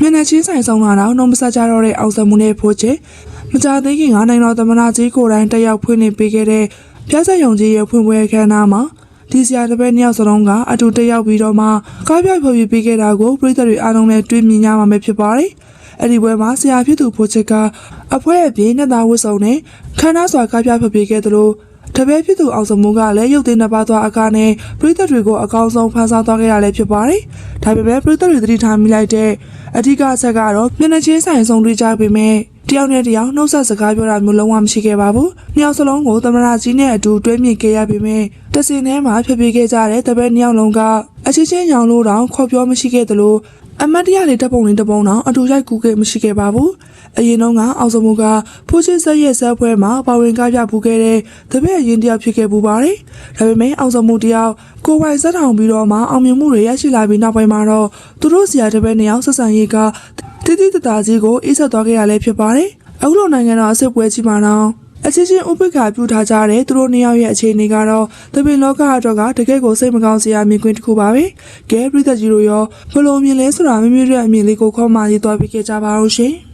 မျက်နှာချင်းဆိုင်ဆောင်လာတော့နှုံးမဆက်ကြတော့တဲ့အောင်စမှုနဲ့ဖိုးချစ်မကြသေးခင်ကနိုင်ငံတော်သမ္မတကြီးကိုယ်တိုင်တက်ရောက်ဖွင့်လှစ်ပေးခဲ့တဲ့ပြဿနာယုံကြီးရဲ့ဖွင့်ပွဲအခမ်းအနားမှာဒီဆရာတစ်ပည့်နှစ်ယောက်စလုံးကအတူတက်ရောက်ပြီးတော့မှကားပြဖျော်ဖြေပေးခဲ့တာကိုပြည်သူတွေအားလုံးနဲ့တွေ့မြင်ကြမှာဖြစ်ပါတယ်။အဲ့ဒီပွဲမှာဆရာဖြစ်သူဖိုးချစ်ကအဖွဲအပြည့်နှစ်သားဝတ်စုံနဲ့ခမ်းနားစွာကားပြဖျော်ဖြေခဲ့သလိုတပည့်ဖြစ်သူအောင်စမှုကလည်းရုပ်သိမ်းနှစ်ပါးသွားအကားနဲ့ပြည်သူတွေကိုအကောင်းဆုံးဖန်ဆားသွားခဲ့ရလည်းဖြစ်ပါတယ်။ဒါပေမဲ့ပြည်သူတွေသတိထားမိလိုက်တဲ့အဓိကအချက်ကတော့မျက်နှာချင်းဆိုင်ဆုံးတွေ့ကြပေမဲ့တယောက်နဲ့တယောက်နှုတ်ဆက်စကားပြောတာမျိုးလုံးဝမရှိခဲ့ပါဘူး။နှစ်ယောက်စလုံးကိုသမရကြီးနဲ့အတူတွဲမြင့်ခဲ့ရပေမဲ့တစင်ထဲမှာဖြည်းဖြည်းခဲ့ကြတဲ့တပည့်နှစ်ယောက်လုံးကအချင်းချင်းရောင်လို့တောင်ခေါ်ပြောမရှိခဲ့သလိုအမတ်တရလေးတပ်ပုံလေးတစ်ပုံတောင်အတူရိုက်ကူးခဲ့မရှိခဲ့ပါဘူး။အရင်တုန်းကအောင်စမှုကဖိုးချစ်ဆက်ရဲ့ဆက်ပွဲမှာပါဝင်ကားပြပူခဲ့တဲ့တပည့်အရင်တယောက်ဖြစ်ခဲ့ပူပါတယ်။ဒါပေမဲ့အောင်စမှုတယောက်ကိုယ်ပိုင်စက်ထောင်ပြီးတော့မှအောင်မြင်မှုတွေရရှိလာပြီးနောက်ပိုင်းမှာတော့သူတို့ဆရာတပည့်နှစ်ယောက်ဆက်ဆံရေးကတိတိတသားကြီးကိုအေးဆက်သွားခဲ့ရလဲဖြစ်ပါတယ်။အခုလိုနိုင်ငံတော်အစစ်ပွဲကြီးမှာတော့အချင်းချင်းဥပိ္ပခါပြုထားကြတဲ့သူတို့နှစ်ယောက်ရဲ့အခြေအနေကတော့တပင်လောကအတွက်ကတကယ်ကိုစိတ်မကောင်းစရာမြင်ကွင်းတစ်ခုပါပဲ။ကဲပြည်သက်ကြီးတို့ရောဘယ်လိုမြင်လဲဆိုတာမိမိတို့ရဲ့အမြင်လေးကိုခေါ်မှရေးသွားပြီးခဲ့ကြပါဦးရှင်။